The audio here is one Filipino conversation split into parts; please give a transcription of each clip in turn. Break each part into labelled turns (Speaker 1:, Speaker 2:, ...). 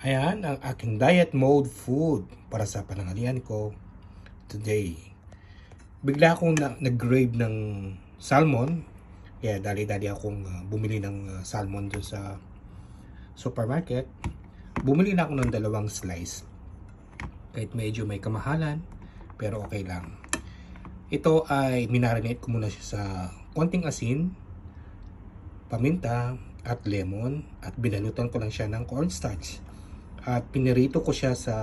Speaker 1: Ayan ang aking diet mode food para sa pananghalian ko today. Bigla akong nag-grave ng salmon. Kaya dali-dali akong bumili ng salmon doon sa supermarket. Bumili na ako ng 2 slice. Kahit medyo may kamahalan, pero okay lang. Ito ay minarinate ko muna siya sa konting asin, paminta, at lemon. At binalutan ko lang siya ng cornstarch. At pinirito ko siya sa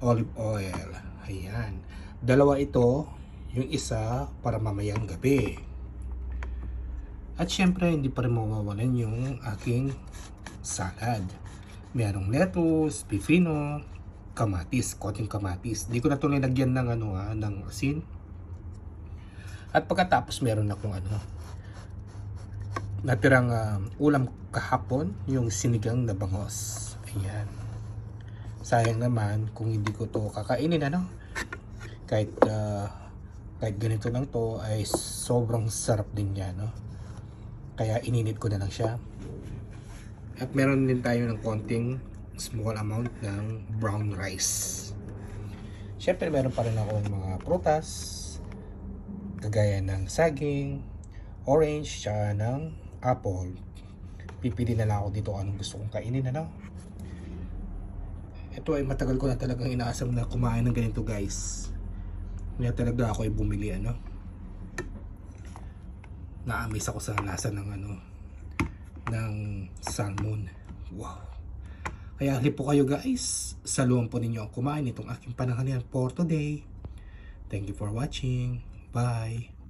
Speaker 1: olive oil. Ayan. 2 ito, yung isa para mamayang gabi. At syempre, hindi pa rin mawawalan yung aking salad. Merong lettuce, pipino, kamatis, konting kamatis. Hindi ko na ito nilagyan ng ng asin. At pagkatapos meron akong natirang ulam kahapon, yung sinigang na bangos. Ayan. Sayang naman kung hindi ko to kakainin kahit ganito lang to ay sobrang sarap din niya kaya ininit ko na lang siya. At meron din tayo ng konting small amount ng brown rice. Syempre meron pa rin akong mga prutas kagaya ng saging, orange, tsaka ng apple. Pipili na lang ako dito anong gusto kong kainin Ito ay matagal ko na talagang inaasam na kumain ng ganito, guys. Kaya talaga ako ay bumili Na-amaze ako sa lasa ng salmon. Wow. Kaya halip po kayo, guys. Saluhan po ninyo ang kumain itong aking pananghalian for today. Thank you for watching. Bye.